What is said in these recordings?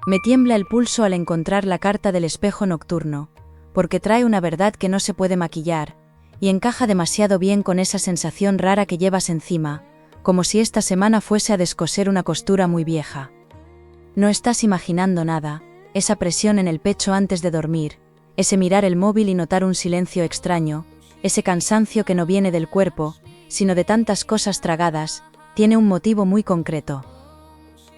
Me tiembla el pulso al encontrar la carta del espejo nocturno, porque trae una verdad que no se puede maquillar, y encaja demasiado bien con esa sensación rara que llevas encima, como si esta semana fuese a descoser una costura muy vieja. No estás imaginando nada, esa presión en el pecho antes de dormir, ese mirar el móvil y notar un silencio extraño, ese cansancio que no viene del cuerpo, sino de tantas cosas tragadas, tiene un motivo muy concreto.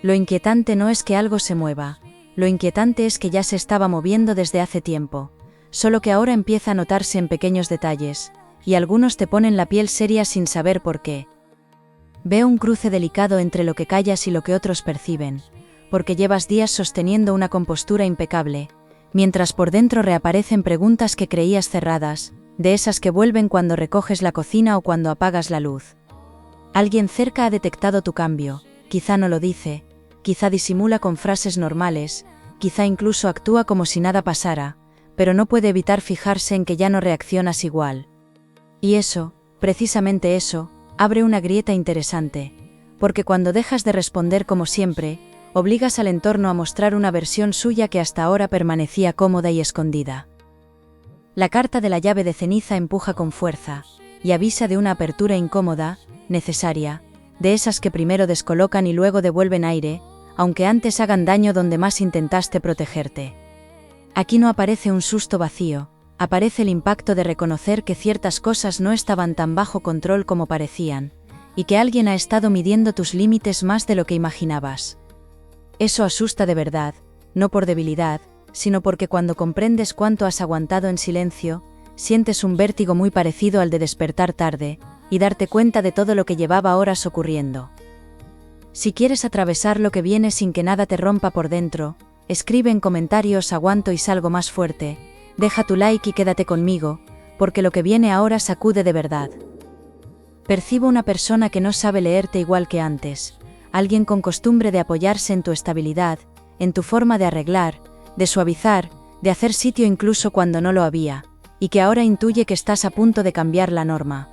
Lo inquietante no es que algo se mueva, lo inquietante es que ya se estaba moviendo desde hace tiempo, solo que ahora empieza a notarse en pequeños detalles, y algunos te ponen la piel seria sin saber por qué. Veo un cruce delicado entre lo que callas y lo que otros perciben, porque llevas días sosteniendo una compostura impecable, mientras por dentro reaparecen preguntas que creías cerradas, de esas que vuelven cuando recoges la cocina o cuando apagas la luz. Alguien cerca ha detectado tu cambio, quizá no lo dice, quizá disimula con frases normales, quizá incluso actúa como si nada pasara, pero no puede evitar fijarse en que ya no reaccionas igual. Y eso, precisamente eso, abre una grieta interesante, porque cuando dejas de responder como siempre, obligas al entorno a mostrar una versión suya que hasta ahora permanecía cómoda y escondida. La carta de la llave de ceniza empuja con fuerza, y avisa de una apertura incómoda, necesaria, de esas que primero descolocan y luego devuelven aire, aunque antes hagan daño donde más intentaste protegerte. Aquí no aparece un susto vacío, aparece el impacto de reconocer que ciertas cosas no estaban tan bajo control como parecían, y que alguien ha estado midiendo tus límites más de lo que imaginabas. Eso asusta de verdad, no por debilidad, sino porque cuando comprendes cuánto has aguantado en silencio, sientes un vértigo muy parecido al de despertar tarde, y darte cuenta de todo lo que llevaba horas ocurriendo. Si quieres atravesar lo que viene sin que nada te rompa por dentro, escribe en comentarios "aguanto y salgo más fuerte", deja tu like y quédate conmigo, porque lo que viene ahora sacude de verdad. Percibo una persona que no sabe leerte igual que antes, alguien con costumbre de apoyarse en tu estabilidad, en tu forma de arreglar, de suavizar, de hacer sitio incluso cuando no lo había, y que ahora intuye que estás a punto de cambiar la norma.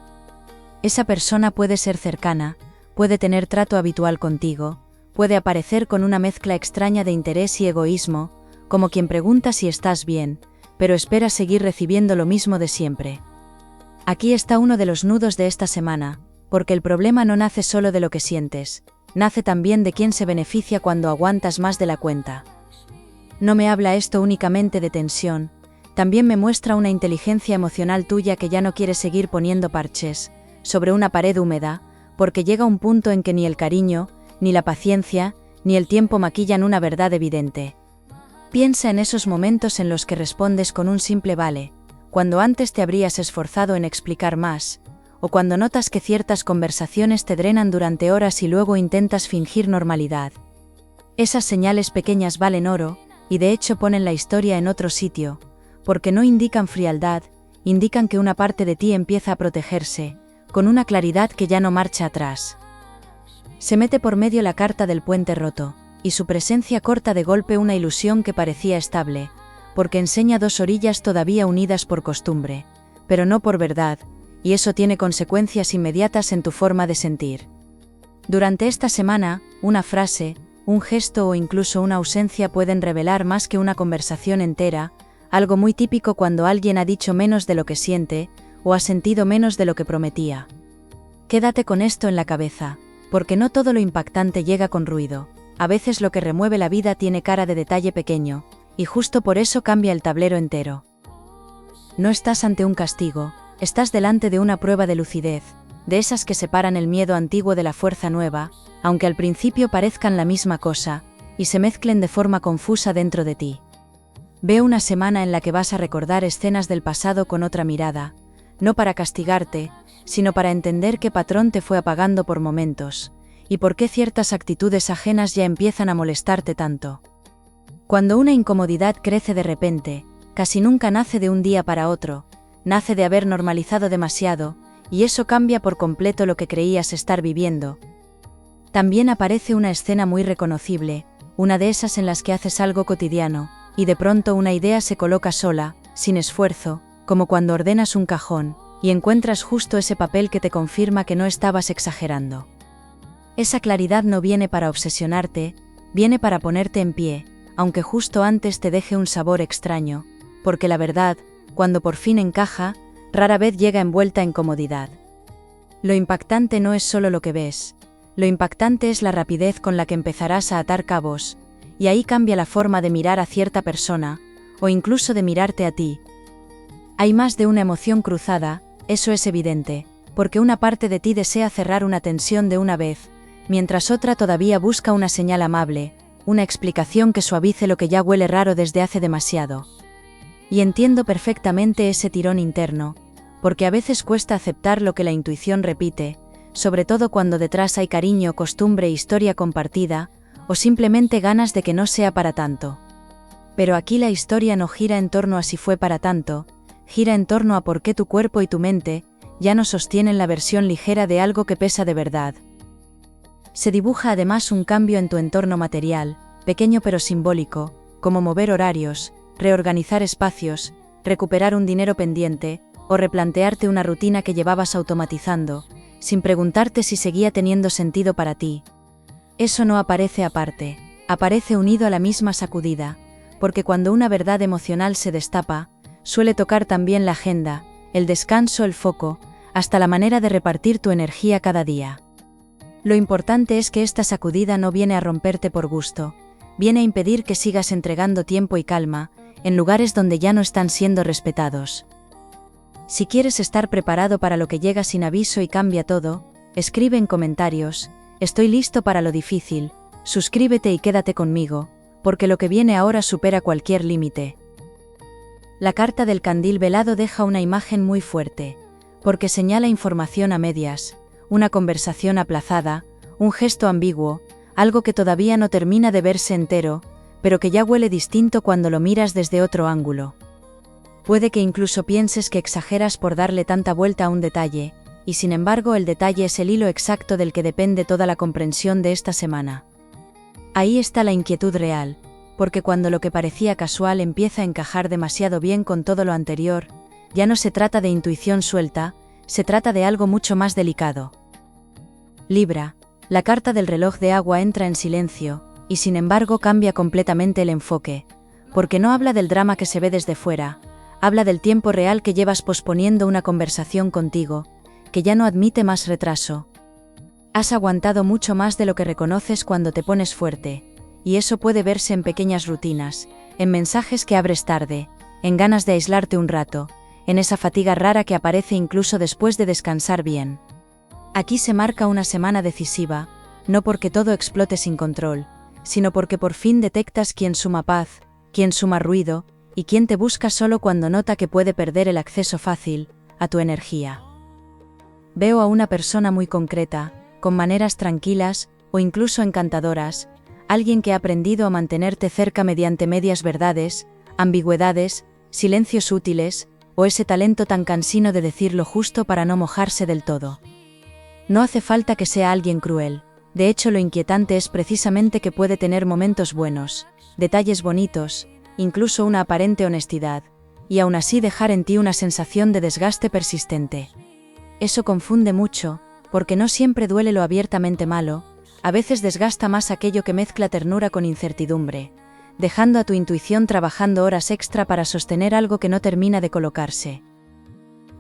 Esa persona puede ser cercana, puede tener trato habitual contigo, puede aparecer con una mezcla extraña de interés y egoísmo, como quien pregunta si estás bien, pero espera seguir recibiendo lo mismo de siempre. Aquí está uno de los nudos de esta semana, porque el problema no nace solo de lo que sientes, nace también de quién se beneficia cuando aguantas más de la cuenta. No me habla esto únicamente de tensión, también me muestra una inteligencia emocional tuya que ya no quiere seguir poniendo parches sobre una pared húmeda, porque llega un punto en que ni el cariño, ni la paciencia, ni el tiempo maquillan una verdad evidente. Piensa en esos momentos en los que respondes con un simple vale, cuando antes te habrías esforzado en explicar más, o cuando notas que ciertas conversaciones te drenan durante horas y luego intentas fingir normalidad. Esas señales pequeñas valen oro, y de hecho ponen la historia en otro sitio, porque no indican frialdad, indican que una parte de ti empieza a protegerse, con una claridad que ya no marcha atrás. Se mete por medio la carta del puente roto, y su presencia corta de golpe una ilusión que parecía estable, porque enseña dos orillas todavía unidas por costumbre, pero no por verdad, y eso tiene consecuencias inmediatas en tu forma de sentir. Durante esta semana, una frase, un gesto o incluso una ausencia pueden revelar más que una conversación entera, algo muy típico cuando alguien ha dicho menos de lo que siente, o ha sentido menos de lo que prometía. Quédate con esto en la cabeza, porque no todo lo impactante llega con ruido, a veces lo que remueve la vida tiene cara de detalle pequeño, y justo por eso cambia el tablero entero. No estás ante un castigo, estás delante de una prueba de lucidez, de esas que separan el miedo antiguo de la fuerza nueva, aunque al principio parezcan la misma cosa, y se mezclen de forma confusa dentro de ti. Veo una semana en la que vas a recordar escenas del pasado con otra mirada, no para castigarte, sino para entender qué patrón te fue apagando por momentos, y por qué ciertas actitudes ajenas ya empiezan a molestarte tanto. Cuando una incomodidad crece de repente, casi nunca nace de un día para otro, nace de haber normalizado demasiado, y eso cambia por completo lo que creías estar viviendo. También aparece una escena muy reconocible, una de esas en las que haces algo cotidiano, y de pronto una idea se coloca sola, sin esfuerzo, como cuando ordenas un cajón, y encuentras justo ese papel que te confirma que no estabas exagerando. Esa claridad no viene para obsesionarte, viene para ponerte en pie, aunque justo antes te deje un sabor extraño, porque la verdad, cuando por fin encaja, rara vez llega envuelta en comodidad. Lo impactante no es solo lo que ves, lo impactante es la rapidez con la que empezarás a atar cabos, y ahí cambia la forma de mirar a cierta persona, o incluso de mirarte a ti. Hay más de una emoción cruzada, eso es evidente, porque una parte de ti desea cerrar una tensión de una vez, mientras otra todavía busca una señal amable, una explicación que suavice lo que ya huele raro desde hace demasiado. Y entiendo perfectamente ese tirón interno, porque a veces cuesta aceptar lo que la intuición repite, sobre todo cuando detrás hay cariño, costumbre, historia compartida, o simplemente ganas de que no sea para tanto. Pero aquí la historia no gira en torno a si fue para tanto, gira en torno a por qué tu cuerpo y tu mente ya no sostienen la versión ligera de algo que pesa de verdad. Se dibuja además un cambio en tu entorno material, pequeño pero simbólico, como mover horarios, reorganizar espacios, recuperar un dinero pendiente, o replantearte una rutina que llevabas automatizando, sin preguntarte si seguía teniendo sentido para ti. Eso no aparece aparte, aparece unido a la misma sacudida, porque cuando una verdad emocional se destapa, suele tocar también la agenda, el descanso, el foco, hasta la manera de repartir tu energía cada día. Lo importante es que esta sacudida no viene a romperte por gusto, viene a impedir que sigas entregando tiempo y calma, en lugares donde ya no están siendo respetados. Si quieres estar preparado para lo que llega sin aviso y cambia todo, escribe en comentarios, estoy listo para lo difícil, suscríbete y quédate conmigo, porque lo que viene ahora supera cualquier límite. La carta del candil velado deja una imagen muy fuerte, porque señala información a medias, una conversación aplazada, un gesto ambiguo, algo que todavía no termina de verse entero, pero que ya huele distinto cuando lo miras desde otro ángulo. Puede que incluso pienses que exageras por darle tanta vuelta a un detalle, y sin embargo el detalle es el hilo exacto del que depende toda la comprensión de esta semana. Ahí está la inquietud real, porque cuando lo que parecía casual empieza a encajar demasiado bien con todo lo anterior, ya no se trata de intuición suelta, se trata de algo mucho más delicado. Libra, la carta del reloj de agua entra en silencio, y sin embargo cambia completamente el enfoque, porque no habla del drama que se ve desde fuera, habla del tiempo real que llevas posponiendo una conversación contigo, que ya no admite más retraso. Has aguantado mucho más de lo que reconoces cuando te pones fuerte, y eso puede verse en pequeñas rutinas, en mensajes que abres tarde, en ganas de aislarte un rato, en esa fatiga rara que aparece incluso después de descansar bien. Aquí se marca una semana decisiva, no porque todo explote sin control, sino porque por fin detectas quién suma paz, quién suma ruido, y quién te busca solo cuando nota que puede perder el acceso fácil a tu energía. Veo a una persona muy concreta, con maneras tranquilas o incluso encantadoras, alguien que ha aprendido a mantenerte cerca mediante medias verdades, ambigüedades, silencios útiles, o ese talento tan cansino de decir lo justo para no mojarse del todo. No hace falta que sea alguien cruel, de hecho lo inquietante es precisamente que puede tener momentos buenos, detalles bonitos, incluso una aparente honestidad, y aún así dejar en ti una sensación de desgaste persistente. Eso confunde mucho, porque no siempre duele lo abiertamente malo, a veces desgasta más aquello que mezcla ternura con incertidumbre, dejando a tu intuición trabajando horas extra para sostener algo que no termina de colocarse.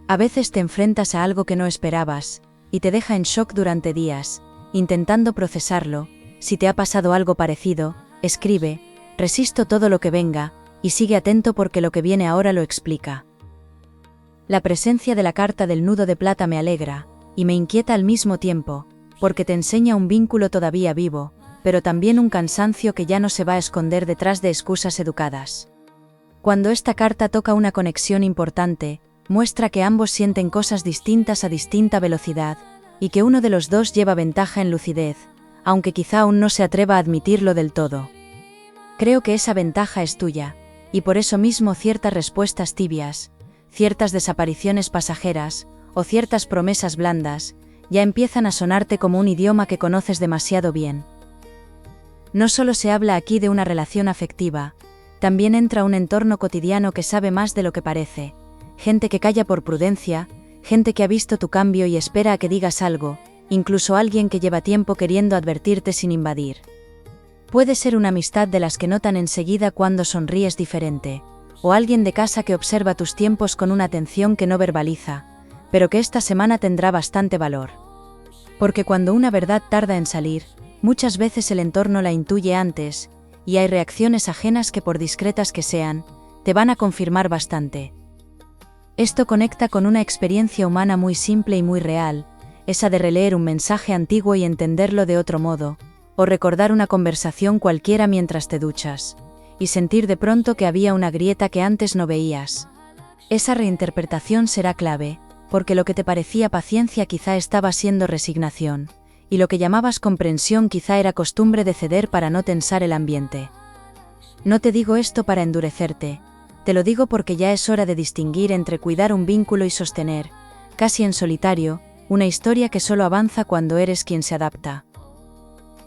A veces te enfrentas a algo que no esperabas, y te deja en shock durante días, intentando procesarlo. Si te ha pasado algo parecido, escribe, resisto todo lo que venga, y sigue atento porque lo que viene ahora lo explica. La presencia de la carta del nudo de plata me alegra, y me inquieta al mismo tiempo, porque te enseña un vínculo todavía vivo, pero también un cansancio que ya no se va a esconder detrás de excusas educadas. Cuando esta carta toca una conexión importante, muestra que ambos sienten cosas distintas a distinta velocidad, y que uno de los dos lleva ventaja en lucidez, aunque quizá aún no se atreva a admitirlo del todo. Creo que esa ventaja es tuya, y por eso mismo ciertas respuestas tibias, ciertas desapariciones pasajeras, o ciertas promesas blandas, ya empiezan a sonarte como un idioma que conoces demasiado bien. No solo se habla aquí de una relación afectiva, también entra un entorno cotidiano que sabe más de lo que parece, gente que calla por prudencia, gente que ha visto tu cambio y espera a que digas algo, incluso alguien que lleva tiempo queriendo advertirte sin invadir. Puede ser una amistad de las que notan enseguida cuando sonríes diferente, o alguien de casa que observa tus tiempos con una atención que no verbaliza, pero que esta semana tendrá bastante valor. Porque cuando una verdad tarda en salir, muchas veces el entorno la intuye antes, y hay reacciones ajenas que, por discretas que sean, te van a confirmar bastante. Esto conecta con una experiencia humana muy simple y muy real, esa de releer un mensaje antiguo y entenderlo de otro modo, o recordar una conversación cualquiera mientras te duchas, y sentir de pronto que había una grieta que antes no veías. Esa reinterpretación será clave, porque lo que te parecía paciencia quizá estaba siendo resignación, y lo que llamabas comprensión quizá era costumbre de ceder para no tensar el ambiente. No te digo esto para endurecerte, te lo digo porque ya es hora de distinguir entre cuidar un vínculo y sostener, casi en solitario, una historia que solo avanza cuando eres quien se adapta.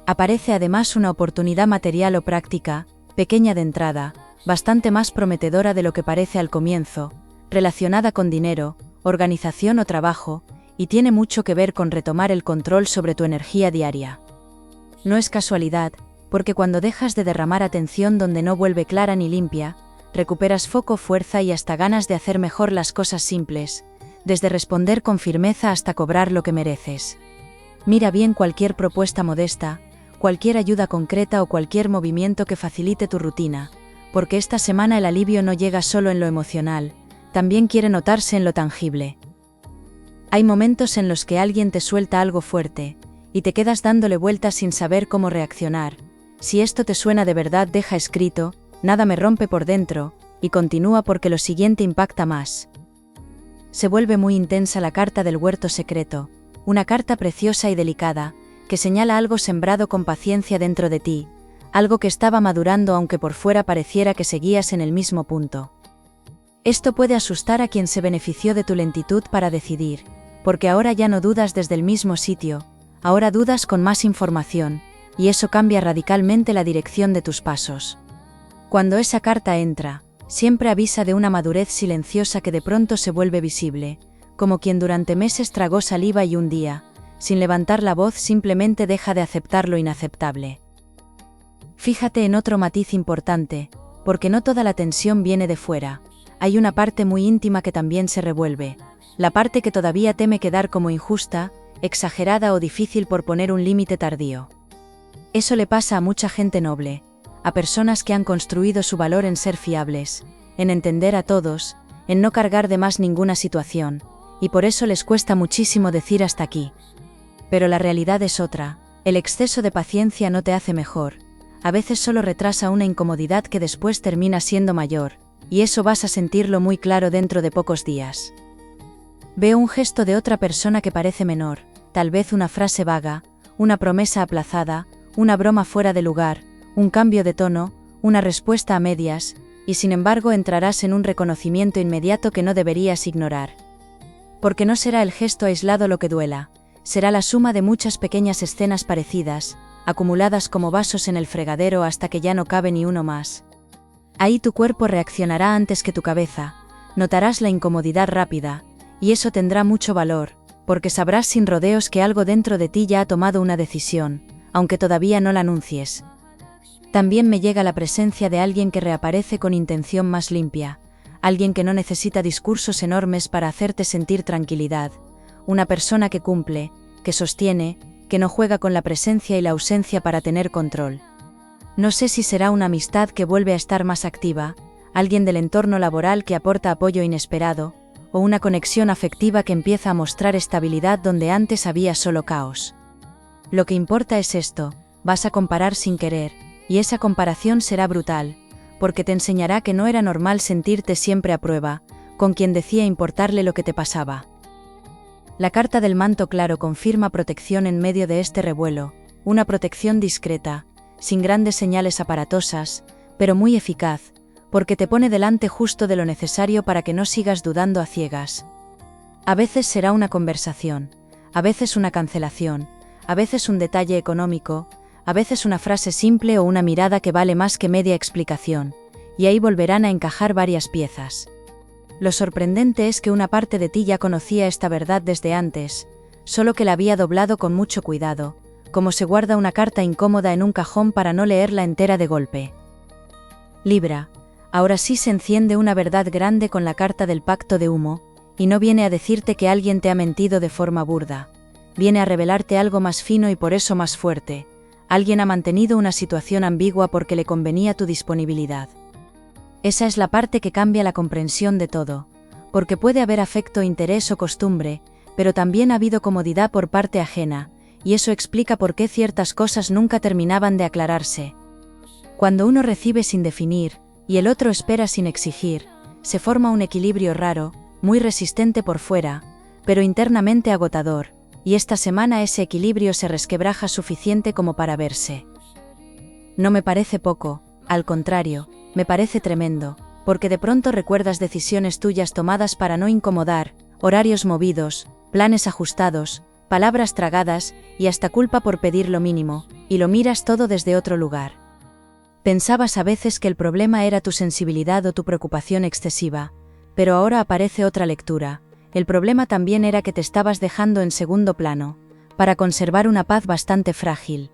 Aparece además una oportunidad material o práctica, pequeña de entrada, bastante más prometedora de lo que parece al comienzo, relacionada con dinero, organización o trabajo, y tiene mucho que ver con retomar el control sobre tu energía diaria. No es casualidad, porque cuando dejas de derramar atención donde no vuelve clara ni limpia, recuperas foco, fuerza y hasta ganas de hacer mejor las cosas simples, desde responder con firmeza hasta cobrar lo que mereces. Mira bien cualquier propuesta modesta, cualquier ayuda concreta o cualquier movimiento que facilite tu rutina, porque esta semana el alivio no llega solo en lo emocional, también quiere notarse en lo tangible. Hay momentos en los que alguien te suelta algo fuerte, y te quedas dándole vueltas sin saber cómo reaccionar. Si esto te suena de verdad, deja escrito, nada me rompe por dentro, y continúa porque lo siguiente impacta más. Se vuelve muy intensa la carta del huerto secreto, una carta preciosa y delicada, que señala algo sembrado con paciencia dentro de ti, algo que estaba madurando aunque por fuera pareciera que seguías en el mismo punto. Esto puede asustar a quien se benefició de tu lentitud para decidir, porque ahora ya no dudas desde el mismo sitio, ahora dudas con más información, y eso cambia radicalmente la dirección de tus pasos. Cuando esa carta entra, siempre avisa de una madurez silenciosa que de pronto se vuelve visible, como quien durante meses tragó saliva y un día, sin levantar la voz, simplemente deja de aceptar lo inaceptable. Fíjate en otro matiz importante, porque no toda la tensión viene de fuera, hay una parte muy íntima que también se revuelve, la parte que todavía teme quedar como injusta, exagerada o difícil por poner un límite tardío. Eso le pasa a mucha gente noble, a personas que han construido su valor en ser fiables, en entender a todos, en no cargar de más ninguna situación, y por eso les cuesta muchísimo decir hasta aquí. Pero la realidad es otra, el exceso de paciencia no te hace mejor, a veces solo retrasa una incomodidad que después termina siendo mayor, y eso vas a sentirlo muy claro dentro de pocos días. Veo un gesto de otra persona que parece menor, tal vez una frase vaga, una promesa aplazada, una broma fuera de lugar, un cambio de tono, una respuesta a medias, y sin embargo entrarás en un reconocimiento inmediato que no deberías ignorar. Porque no será el gesto aislado lo que duela, será la suma de muchas pequeñas escenas parecidas, acumuladas como vasos en el fregadero hasta que ya no cabe ni uno más. Ahí tu cuerpo reaccionará antes que tu cabeza, notarás la incomodidad rápida, y eso tendrá mucho valor, porque sabrás sin rodeos que algo dentro de ti ya ha tomado una decisión, aunque todavía no la anuncies. También me llega la presencia de alguien que reaparece con intención más limpia, alguien que no necesita discursos enormes para hacerte sentir tranquilidad, una persona que cumple, que sostiene, que no juega con la presencia y la ausencia para tener control. No sé si será una amistad que vuelve a estar más activa, alguien del entorno laboral que aporta apoyo inesperado, o una conexión afectiva que empieza a mostrar estabilidad donde antes había solo caos. Lo que importa es esto, vas a comparar sin querer, y esa comparación será brutal, porque te enseñará que no era normal sentirte siempre a prueba, con quien decía importarle lo que te pasaba. La carta del manto claro confirma protección en medio de este revuelo, una protección discreta, sin grandes señales aparatosas, pero muy eficaz, porque te pone delante justo de lo necesario para que no sigas dudando a ciegas. A veces será una conversación, a veces una cancelación, a veces un detalle económico, a veces una frase simple o una mirada que vale más que media explicación, y ahí volverán a encajar varias piezas. Lo sorprendente es que una parte de ti ya conocía esta verdad desde antes, solo que la había doblado con mucho cuidado, como se guarda una carta incómoda en un cajón para no leerla entera de golpe. Libra, ahora sí se enciende una verdad grande con la carta del pacto de humo, y no viene a decirte que alguien te ha mentido de forma burda. Viene a revelarte algo más fino y por eso más fuerte. Alguien ha mantenido una situación ambigua porque le convenía tu disponibilidad. Esa es la parte que cambia la comprensión de todo, porque puede haber afecto, interés o costumbre, pero también ha habido comodidad por parte ajena, y eso explica por qué ciertas cosas nunca terminaban de aclararse. Cuando uno recibe sin definir, y el otro espera sin exigir, se forma un equilibrio raro, muy resistente por fuera, pero internamente agotador, y esta semana ese equilibrio se resquebraja suficiente como para verse. No me parece poco, al contrario, me parece tremendo, porque de pronto recuerdas decisiones tuyas tomadas para no incomodar, horarios movidos, planes ajustados, palabras tragadas, y hasta culpa por pedir lo mínimo, y lo miras todo desde otro lugar. Pensabas a veces que el problema era tu sensibilidad o tu preocupación excesiva, pero ahora aparece otra lectura. El problema también era que te estabas dejando en segundo plano, para conservar una paz bastante frágil.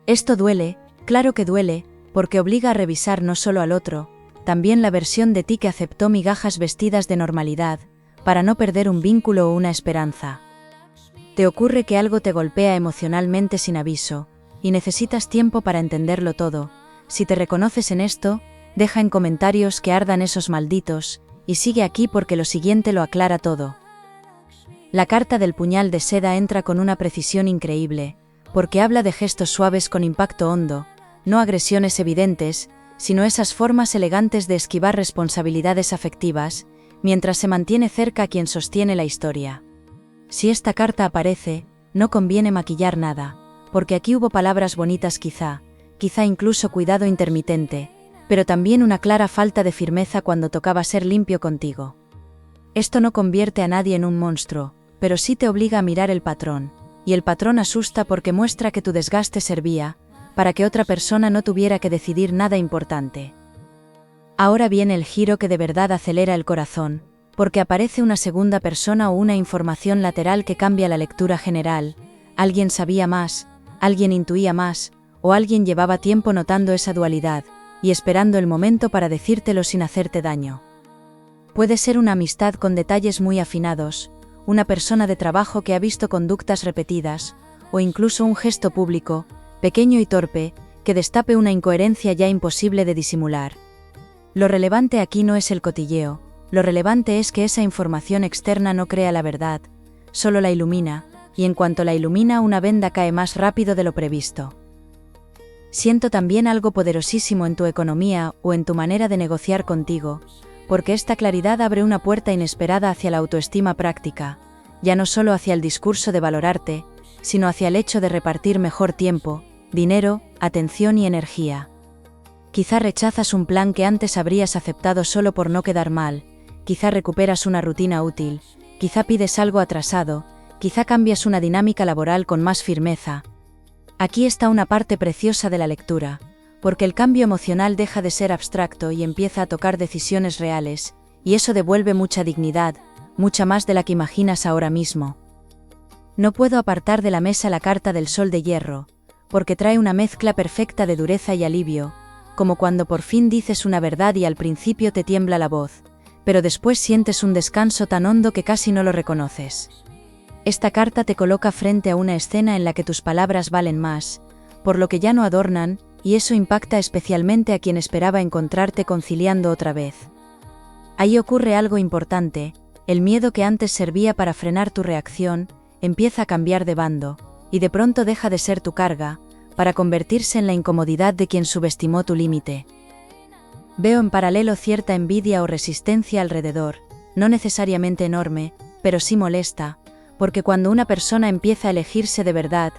Esto duele, claro que duele, porque obliga a revisar no solo al otro, también la versión de ti que aceptó migajas vestidas de normalidad, para no perder un vínculo o una esperanza. Te ocurre que algo te golpea emocionalmente sin aviso, y necesitas tiempo para entenderlo todo. Si te reconoces en esto, deja en comentarios que ardan esos malditos, y sigue aquí porque lo siguiente lo aclara todo. La carta del puñal de seda entra con una precisión increíble, porque habla de gestos suaves con impacto hondo, no agresiones evidentes, sino esas formas elegantes de esquivar responsabilidades afectivas, mientras se mantiene cerca a quien sostiene la historia. Si esta carta aparece, no conviene maquillar nada, porque aquí hubo palabras bonitas quizá incluso cuidado intermitente, pero también una clara falta de firmeza cuando tocaba ser limpio contigo. Esto no convierte a nadie en un monstruo, pero sí te obliga a mirar el patrón, y el patrón asusta porque muestra que tu desgaste servía para que otra persona no tuviera que decidir nada importante. Ahora viene el giro que de verdad acelera el corazón, porque aparece una segunda persona o una información lateral que cambia la lectura general. Alguien sabía más, alguien intuía más, o alguien llevaba tiempo notando esa dualidad, y esperando el momento para decírtelo sin hacerte daño. Puede ser una amistad con detalles muy afinados, una persona de trabajo que ha visto conductas repetidas, o incluso un gesto público, pequeño y torpe, que destape una incoherencia ya imposible de disimular. Lo relevante aquí no es el cotilleo, lo relevante es que esa información externa no crea la verdad, solo la ilumina, y en cuanto la ilumina una venda cae más rápido de lo previsto. Siento también algo poderosísimo en tu economía o en tu manera de negociar contigo, porque esta claridad abre una puerta inesperada hacia la autoestima práctica, ya no solo hacia el discurso de valorarte, sino hacia el hecho de repartir mejor tiempo, dinero, atención y energía. Quizá rechazas un plan que antes habrías aceptado solo por no quedar mal, quizá recuperas una rutina útil, quizá pides algo atrasado, quizá cambias una dinámica laboral con más firmeza. Aquí está una parte preciosa de la lectura, porque el cambio emocional deja de ser abstracto y empieza a tocar decisiones reales, y eso devuelve mucha dignidad, mucha más de la que imaginas ahora mismo. No puedo apartar de la mesa la carta del sol de hierro, porque trae una mezcla perfecta de dureza y alivio, como cuando por fin dices una verdad y al principio te tiembla la voz, pero después sientes un descanso tan hondo que casi no lo reconoces. Esta carta te coloca frente a una escena en la que tus palabras valen más, por lo que ya no adornan, y eso impacta especialmente a quien esperaba encontrarte conciliando otra vez. Ahí ocurre algo importante, el miedo que antes servía para frenar tu reacción, empieza a cambiar de bando, y de pronto deja de ser tu carga, para convertirse en la incomodidad de quien subestimó tu límite. Veo en paralelo cierta envidia o resistencia alrededor, no necesariamente enorme, pero sí molesta, porque cuando una persona empieza a elegirse de verdad,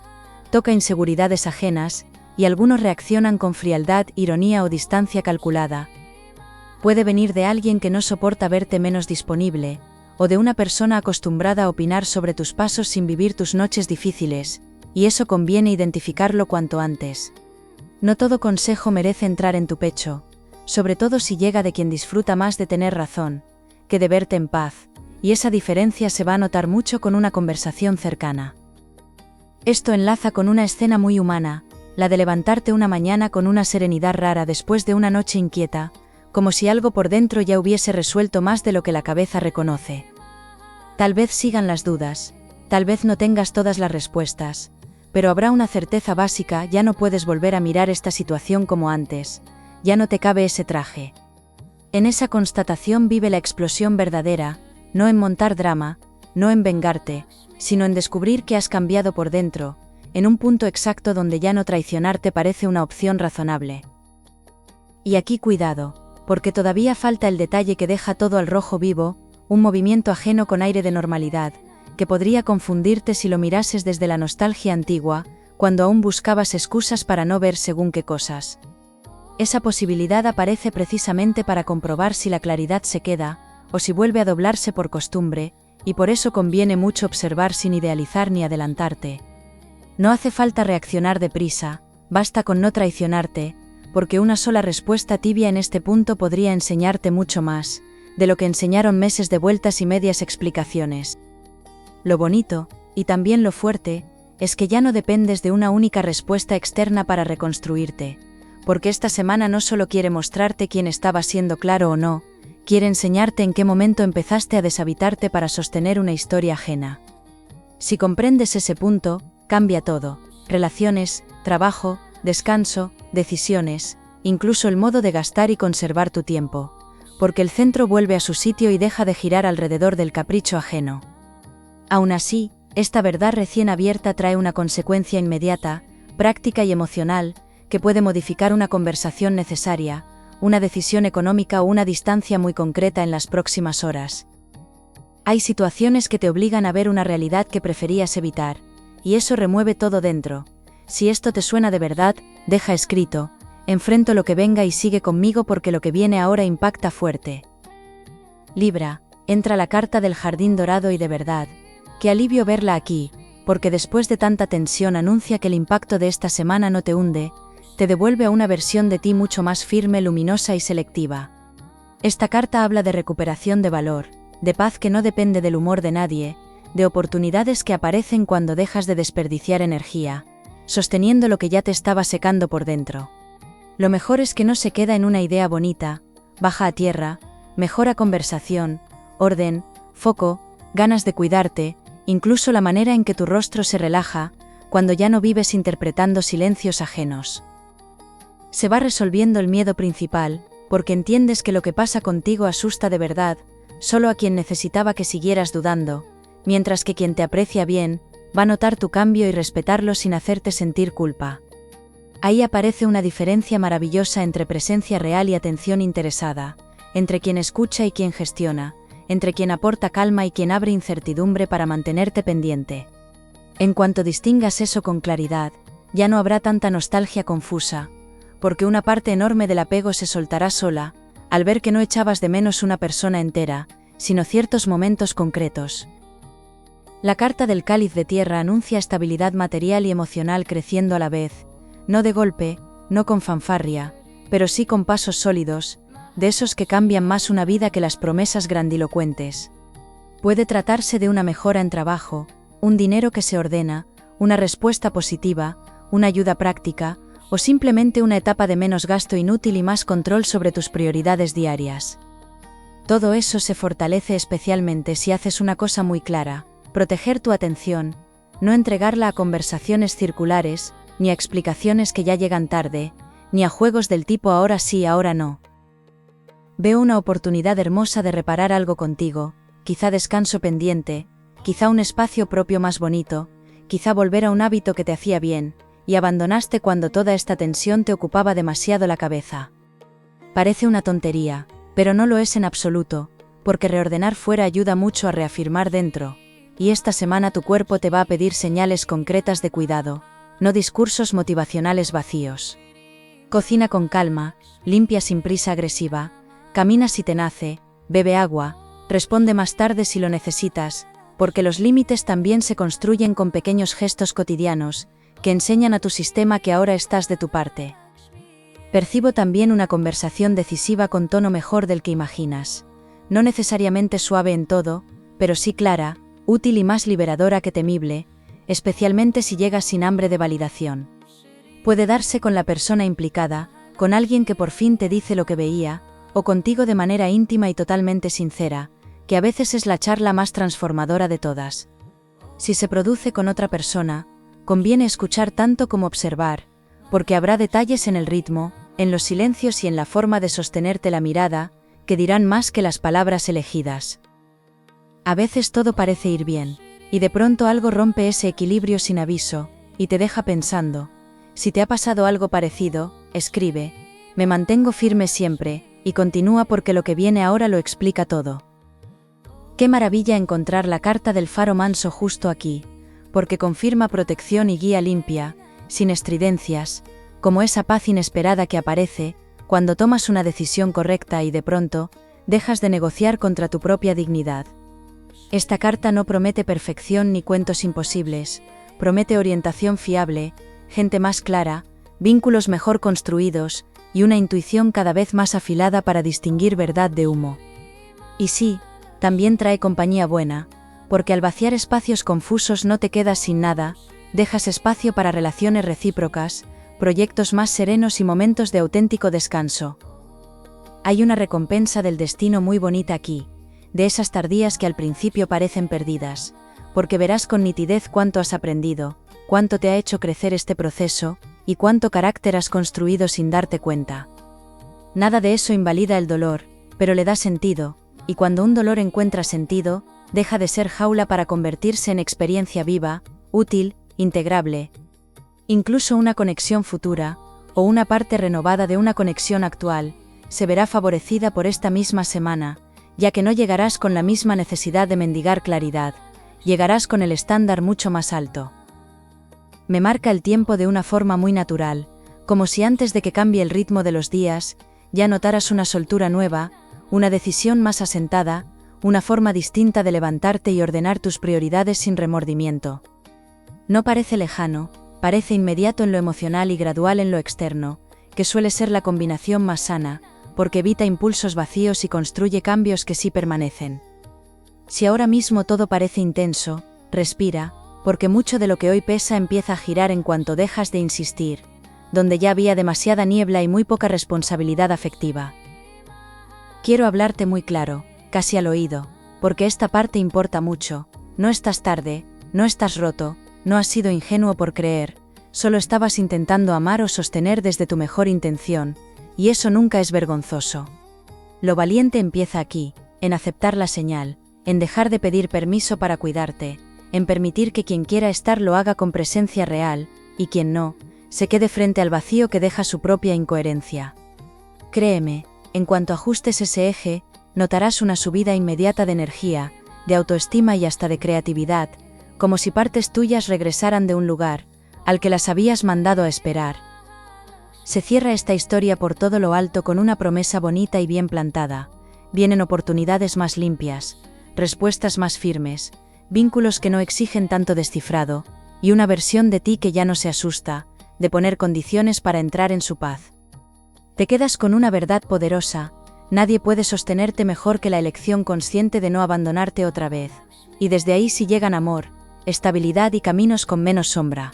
toca inseguridades ajenas, y algunos reaccionan con frialdad, ironía o distancia calculada. Puede venir de alguien que no soporta verte menos disponible, o de una persona acostumbrada a opinar sobre tus pasos sin vivir tus noches difíciles, y eso conviene identificarlo cuanto antes. No todo consejo merece entrar en tu pecho, sobre todo si llega de quien disfruta más de tener razón, que de verte en paz, y esa diferencia se va a notar mucho con una conversación cercana. Esto enlaza con una escena muy humana, la de levantarte una mañana con una serenidad rara después de una noche inquieta, como si algo por dentro ya hubiese resuelto más de lo que la cabeza reconoce. Tal vez sigan las dudas, tal vez no tengas todas las respuestas, pero habrá una certeza básica: ya no puedes volver a mirar esta situación como antes, ya no te cabe ese traje. En esa constatación vive la explosión verdadera, no en montar drama, no en vengarte, sino en descubrir que has cambiado por dentro, en un punto exacto donde ya no traicionarte parece una opción razonable. Y aquí cuidado, porque todavía falta el detalle que deja todo al rojo vivo, un movimiento ajeno con aire de normalidad, que podría confundirte si lo mirases desde la nostalgia antigua, cuando aún buscabas excusas para no ver según qué cosas. Esa posibilidad aparece precisamente para comprobar si la claridad se queda, o si vuelve a doblarse por costumbre, y por eso conviene mucho observar sin idealizar ni adelantarte. No hace falta reaccionar deprisa, basta con no traicionarte, porque una sola respuesta tibia en este punto podría enseñarte mucho más, de lo que enseñaron meses de vueltas y medias explicaciones. Lo bonito, y también lo fuerte, es que ya no dependes de una única respuesta externa para reconstruirte, porque esta semana no solo quiere mostrarte quién estaba siendo claro o no, quiere enseñarte en qué momento empezaste a deshabitarte para sostener una historia ajena. Si comprendes ese punto, cambia todo: relaciones, trabajo, descanso, decisiones, incluso el modo de gastar y conservar tu tiempo, porque el centro vuelve a su sitio y deja de girar alrededor del capricho ajeno. Aún así, esta verdad recién abierta trae una consecuencia inmediata, práctica y emocional, que puede modificar una conversación necesaria, una decisión económica o una distancia muy concreta en las próximas horas. Hay situaciones que te obligan a ver una realidad que preferías evitar, y eso remueve todo dentro. Si esto te suena de verdad, deja escrito: enfrento lo que venga y sigue conmigo porque lo que viene ahora impacta fuerte. Libra, entra la carta del jardín dorado y de verdad. Qué alivio verla aquí, porque después de tanta tensión anuncia que el impacto de esta semana no te hunde, te devuelve a una versión de ti mucho más firme, luminosa y selectiva. Esta carta habla de recuperación de valor, de paz que no depende del humor de nadie, de oportunidades que aparecen cuando dejas de desperdiciar energía, sosteniendo lo que ya te estaba secando por dentro. Lo mejor es que no se queda en una idea bonita, baja a tierra, mejora conversación, orden, foco, ganas de cuidarte, incluso la manera en que tu rostro se relaja, cuando ya no vives interpretando silencios ajenos. Se va resolviendo el miedo principal, porque entiendes que lo que pasa contigo asusta de verdad, solo a quien necesitaba que siguieras dudando, mientras que quien te aprecia bien, va a notar tu cambio y respetarlo sin hacerte sentir culpa. Ahí aparece una diferencia maravillosa entre presencia real y atención interesada, entre quien escucha y quien gestiona, entre quien aporta calma y quien abre incertidumbre para mantenerte pendiente. En cuanto distingas eso con claridad, ya no habrá tanta nostalgia confusa, porque una parte enorme del apego se soltará sola, al ver que no echabas de menos una persona entera, sino ciertos momentos concretos. La carta del cáliz de tierra anuncia estabilidad material y emocional creciendo a la vez, no de golpe, no con fanfarria, pero sí con pasos sólidos, de esos que cambian más una vida que las promesas grandilocuentes. Puede tratarse de una mejora en trabajo, un dinero que se ordena, una respuesta positiva, una ayuda práctica, o simplemente una etapa de menos gasto inútil y más control sobre tus prioridades diarias. Todo eso se fortalece especialmente si haces una cosa muy clara: proteger tu atención, no entregarla a conversaciones circulares, ni a explicaciones que ya llegan tarde, ni a juegos del tipo ahora sí, ahora no. Veo una oportunidad hermosa de reparar algo contigo, quizá descanso pendiente, quizá un espacio propio más bonito, quizá volver a un hábito que te hacía bien, y abandonaste cuando toda esta tensión te ocupaba demasiado la cabeza. Parece una tontería, pero no lo es en absoluto, porque reordenar fuera ayuda mucho a reafirmar dentro, y esta semana tu cuerpo te va a pedir señales concretas de cuidado, no discursos motivacionales vacíos. Cocina con calma, limpia sin prisa agresiva, camina si te nace, bebe agua, responde más tarde si lo necesitas, porque los límites también se construyen con pequeños gestos cotidianos, que enseñan a tu sistema que ahora estás de tu parte. Percibo también una conversación decisiva con tono mejor del que imaginas, no necesariamente suave en todo, pero sí clara, útil y más liberadora que temible, especialmente si llegas sin hambre de validación. Puede darse con la persona implicada, con alguien que por fin te dice lo que veía, o contigo de manera íntima y totalmente sincera, que a veces es la charla más transformadora de todas. Si se produce con otra persona, conviene escuchar tanto como observar, porque habrá detalles en el ritmo, en los silencios y en la forma de sostenerte la mirada, que dirán más que las palabras elegidas. A veces todo parece ir bien, y de pronto algo rompe ese equilibrio sin aviso, y te deja pensando. Si te ha pasado algo parecido, escribe: me mantengo firme siempre, y continúa porque lo que viene ahora lo explica todo. Qué maravilla encontrar la carta del faro manso justo aquí, porque confirma protección y guía limpia, sin estridencias, como esa paz inesperada que aparece cuando tomas una decisión correcta y de pronto, dejas de negociar contra tu propia dignidad. Esta carta no promete perfección ni cuentos imposibles, promete orientación fiable, gente más clara, vínculos mejor construidos, y una intuición cada vez más afilada para distinguir verdad de humo. Y sí, también trae compañía buena, porque al vaciar espacios confusos no te quedas sin nada, dejas espacio para relaciones recíprocas, proyectos más serenos y momentos de auténtico descanso. Hay una recompensa del destino muy bonita aquí, de esas tardías que al principio parecen perdidas, porque verás con nitidez cuánto has aprendido, cuánto te ha hecho crecer este proceso, y cuánto carácter has construido sin darte cuenta. Nada de eso invalida el dolor, pero le da sentido, y cuando un dolor encuentra sentido, deja de ser jaula para convertirse en experiencia viva, útil, integrable. Incluso una conexión futura, o una parte renovada de una conexión actual, se verá favorecida por esta misma semana, ya que no llegarás con la misma necesidad de mendigar claridad, llegarás con el estándar mucho más alto. Me marca el tiempo de una forma muy natural, como si antes de que cambie el ritmo de los días, ya notaras una soltura nueva, una decisión más asentada, una forma distinta de levantarte y ordenar tus prioridades sin remordimiento. No parece lejano, parece inmediato en lo emocional y gradual en lo externo, que suele ser la combinación más sana, porque evita impulsos vacíos y construye cambios que sí permanecen. Si ahora mismo todo parece intenso, respira, porque mucho de lo que hoy pesa empieza a girar en cuanto dejas de insistir, donde ya había demasiada niebla y muy poca responsabilidad afectiva. Quiero hablarte muy claro, casi al oído, porque esta parte importa mucho. No estás tarde, no estás roto, no has sido ingenuo por creer, solo estabas intentando amar o sostener desde tu mejor intención, y eso nunca es vergonzoso. Lo valiente empieza aquí, en aceptar la señal, en dejar de pedir permiso para cuidarte, en permitir que quien quiera estar lo haga con presencia real, y quien no, se quede frente al vacío que deja su propia incoherencia. Créeme, en cuanto ajustes ese eje, notarás una subida inmediata de energía, de autoestima y hasta de creatividad, como si partes tuyas regresaran de un lugar, al que las habías mandado a esperar. Se cierra esta historia por todo lo alto con una promesa bonita y bien plantada. Vienen oportunidades más limpias, respuestas más firmes, vínculos que no exigen tanto descifrado, y una versión de ti que ya no se asusta, de poner condiciones para entrar en su paz. Te quedas con una verdad poderosa: nadie puede sostenerte mejor que la elección consciente de no abandonarte otra vez, y desde ahí sí llegan amor, estabilidad y caminos con menos sombra.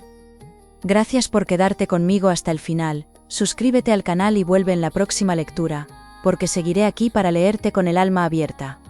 Gracias por quedarte conmigo hasta el final, suscríbete al canal y vuelve en la próxima lectura, porque seguiré aquí para leerte con el alma abierta.